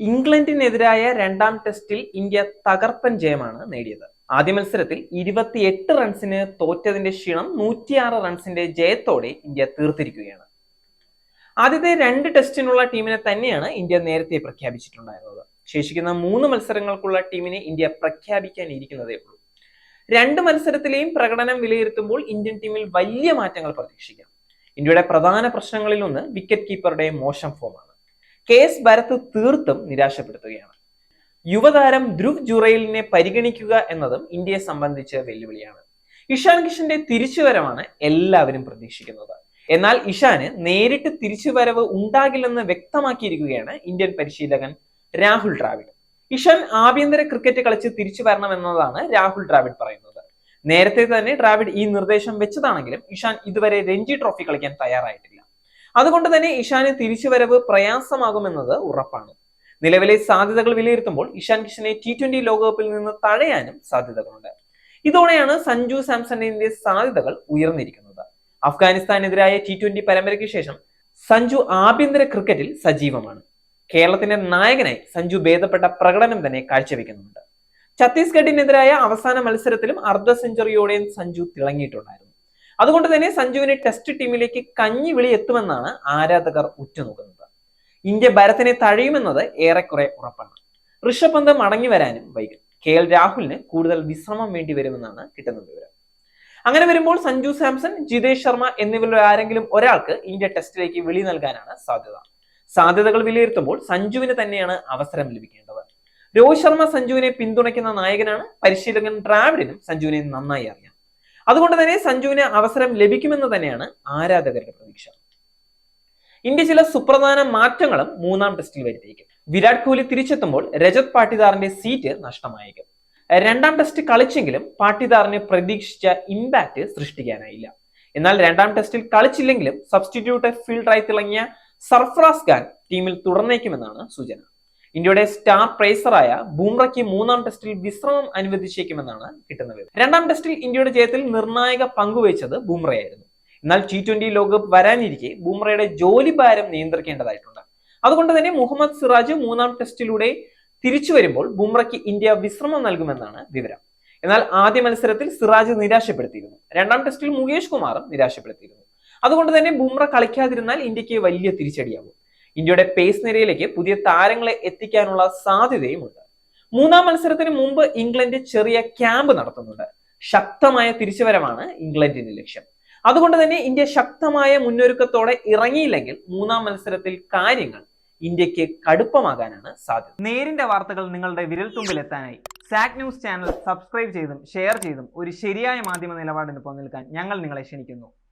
ഇംഗ്ലണ്ടിനെതിരായ രണ്ടാം ടെസ്റ്റിൽ ഇന്ത്യ തകർപ്പൻ ജയമാണ് നേടിയത്. ആദ്യ മത്സരത്തിൽ 28 റൺസിന് തോറ്റതിന്റെ ക്ഷീണം 106 റൺസിന്റെ ജയത്തോടെ ഇന്ത്യ തീർത്തിരിക്കുകയാണ്. ആദ്യത്തെ 2 ടെസ്റ്റിനുള്ള ടീമിനെ തന്നെയാണ് ഇന്ത്യ നേരത്തെ പ്രഖ്യാപിച്ചിട്ടുണ്ടായിരുന്നത്. ശേഷിക്കുന്ന 3 മത്സരങ്ങൾക്കുള്ള ടീമിനെ ഇന്ത്യ പ്രഖ്യാപിക്കാനിരിക്കുന്നതേ ഉള്ളൂ. 2 മത്സരത്തിലെയും പ്രകടനം വിലയിരുത്തുമ്പോൾ ഇന്ത്യൻ ടീമിൽ വലിയ മാറ്റങ്ങൾ പ്രതീക്ഷിക്കാം. ഇന്ത്യയുടെ പ്രധാന പ്രശ്നങ്ങളിലൊന്ന് വിക്കറ്റ് കീപ്പറുടെ മോശം ഫോമാണ്. KS ഭരത് തീർത്തും നിരാശപ്പെടുത്തുകയാണ്. യുവതാരം ധ്രുവ് ജുറൈലിനെ പരിഗണിക്കുക എന്നതും ഇന്ത്യയെ സംബന്ധിച്ച് വെല്ലുവിളിയാണ്. ഇഷാൻ കിഷന്റെ തിരിച്ചുവരവാണ് എല്ലാവരും പ്രതീക്ഷിക്കുന്നത്. എന്നാൽ ഇഷാന് നേരിട്ട് തിരിച്ചുവരവ് ഉണ്ടാകില്ലെന്ന് വ്യക്തമാക്കിയിരിക്കുകയാണ് ഇന്ത്യൻ പരിശീലകൻ രാഹുൽ ദ്രാവിഡ്. ഇഷാൻ ആഭ്യന്തര ക്രിക്കറ്റ് കളിച്ച് തിരിച്ചു വരണമെന്നതാണ് രാഹുൽ ദ്രാവിഡ് പറയുന്നത്. നേരത്തെ തന്നെ ദ്രാവിഡ് ഈ നിർദ്ദേശം വെച്ചതാണെങ്കിലും ഇഷാൻ ഇതുവരെ രഞ്ജി ട്രോഫി കളിക്കാൻ തയ്യാറായിട്ടില്ല. അതുകൊണ്ട് തന്നെ ഇഷാന് തിരിച്ചുവരവ് പ്രയാസമാകുമെന്നത് ഉറപ്പാണ്. നിലവിലെ സാധ്യതകൾ വിലയിരുത്തുമ്പോൾ ഇഷാൻ കിഷനെ T20 ലോകകപ്പിൽ നിന്ന് തഴയാനും സാധ്യതകളുണ്ട്. ഇതോടെയാണ് സഞ്ജു സാംസണിന്റെ സാധ്യതകൾ ഉയർന്നിരിക്കുന്നത്. അഫ്ഗാനിസ്ഥാനെതിരായ T20 പരമ്പരയ്ക്ക് ശേഷം സഞ്ജു ആഭ്യന്തര ക്രിക്കറ്റിൽ സജീവമാണ്. കേരളത്തിന്റെ നായകനായി സഞ്ജു ഭേദപ്പെട്ട പ്രകടനം തന്നെ കാഴ്ചവെക്കുന്നുണ്ട്. ഛത്തീസ്ഗഡിനെതിരായ അവസാന മത്സരത്തിലും അർദ്ധ സെഞ്ചുറിയോടെയും സഞ്ജു തിളങ്ങിയിട്ടുണ്ടായിരുന്നു. അതുകൊണ്ട് തന്നെ സഞ്ജുവിനെ ടെസ്റ്റ് ടീമിലേക്ക് കഞ്ഞിവിളി എത്തുമെന്നാണ് ആരാധകർ ഉറ്റുനോക്കുന്നത്. ഇന്ത്യ ഭരത്തിനെ തഴയുമെന്നത് ഏറെക്കുറെ ഉറപ്പാണ്. ഋഷഭ് പന്ത് മടങ്ങി വരാനും വൈകും. KL രാഹുലിന് കൂടുതൽ വിശ്രമം വേണ്ടി വരുമെന്നാണ് കിട്ടുന്ന വിവരം. അങ്ങനെ വരുമ്പോൾ സഞ്ജു സാംസൺ, ജിതേഷ് ശർമ്മ എന്നിവരിൽ ആരെങ്കിലും ഒരാൾക്ക് ഇന്ത്യ ടെസ്റ്റിലേക്ക് വിളി നൽകാനാണ് സാധ്യത. സാധ്യതകൾ വിലയിരുത്തുമ്പോൾ സഞ്ജുവിന് തന്നെയാണ് അവസരം ലഭിക്കേണ്ടത്. രോഹിത് ശർമ്മ സഞ്ജുവിനെ പിന്തുണയ്ക്കുന്ന നായകനാണ്. പരിശീലകൻ ദ്രാവിഡിനും സഞ്ജുവിനെ നന്നായി അറിയാം. അതുകൊണ്ട് തന്നെ സഞ്ജുവിന് അവസരം ലഭിക്കുമെന്ന് തന്നെയാണ് ആരാധകരുടെ പ്രതീക്ഷ. ഇന്ത്യ ചില സുപ്രധാന മാറ്റങ്ങളും 3-ാം ടെസ്റ്റിൽ വരുത്തിയേക്കും. വിരാട് കോഹ്ലി തിരിച്ചെത്തുമ്പോൾ രജത് പാട്ടിദാറിന്റെ സീറ്റ് നഷ്ടമായേക്കും. 2-ാം ടെസ്റ്റ് കളിച്ചെങ്കിലും പാട്ടിദാറിന് പ്രതീക്ഷിച്ച ഇമ്പാക്ട് സൃഷ്ടിക്കാനായില്ല. എന്നാൽ 2-ാം ടെസ്റ്റിൽ കളിച്ചില്ലെങ്കിലും സബ്സ്റ്റിറ്റ്യൂട്ട് ഫീൽഡറായി തിളങ്ങിയ സർഫറാസ് ഖാൻ ടീമിൽ തുടർന്നേക്കുമെന്നാണ് സൂചന. ഇന്ത്യയുടെ സ്റ്റാർ പ്രേസറായ ബൂംറയ്ക്ക് 3-ാം ടെസ്റ്റിൽ വിശ്രമം അനുവദിച്ചേക്കുമെന്നാണ് കിട്ടുന്ന വിവരം. 2-ാം ടെസ്റ്റിൽ ഇന്ത്യയുടെ ജയത്തിൽ നിർണായക പങ്കുവഹിച്ചത് ബൂംറയായിരുന്നു. എന്നാൽ T20 ലോകകപ്പ് വരാനിരിക്കെ ബൂംറയുടെ ജോലിഭാരം നിയന്ത്രിക്കേണ്ടതായിട്ടുണ്ട്. അതുകൊണ്ട് തന്നെ മുഹമ്മദ് സിറാജ് 3-ാം ടെസ്റ്റിലൂടെ തിരിച്ചു വരുമ്പോൾ ബൂംറയ്ക്ക് ഇന്ത്യ വിശ്രമം നൽകുമെന്നാണ് വിവരം. എന്നാൽ ആദ്യ മത്സരത്തിൽ സിറാജ് നിരാശപ്പെടുത്തിയിരുന്നു. 2-ാം ടെസ്റ്റിൽ മുകേഷ് കുമാറും നിരാശപ്പെടുത്തിയിരുന്നു. അതുകൊണ്ട് തന്നെ ബൂംറ കളിക്കാതിരുന്നാൽ ഇന്ത്യക്ക് വലിയ തിരിച്ചടിയാകും. ഇന്ത്യയുടെ പേസ് നിരയിലേക്ക് പുതിയ താരങ്ങളെ എത്തിക്കാനുള്ള സാധ്യതയുമുണ്ട്. 3-ാം മത്സരത്തിന് മുമ്പ് ഇംഗ്ലണ്ട് ചെറിയ ക്യാമ്പ് നടത്തുന്നുണ്ട്. ശക്തമായ തിരിച്ചുവരവാണ് ഇംഗ്ലണ്ടിന്റെ ലക്ഷ്യം. അതുകൊണ്ട് തന്നെ ഇന്ത്യ ശക്തമായ മുന്നൊരുക്കത്തോടെ ഇറങ്ങിയില്ലെങ്കിൽ 3-ാം മത്സരത്തിൽ കാര്യങ്ങൾ ഇന്ത്യക്ക് കടുപ്പമാകാനാണ് സാധ്യത. നേരിന്റെ വാർത്തകൾ നിങ്ങളുടെ വിരൽത്തുമ്പിൽ എത്താനായി സാക് ന്യൂസ് ചാനൽ സബ്സ്ക്രൈബ് ചെയ്തും ഷെയർ ചെയ്തും ഒരു ശരിയായ മാധ്യമ നിലപാടിന് പോകാൻ ഞങ്ങൾ നിങ്ങളെ ക്ഷണിക്കുന്നു.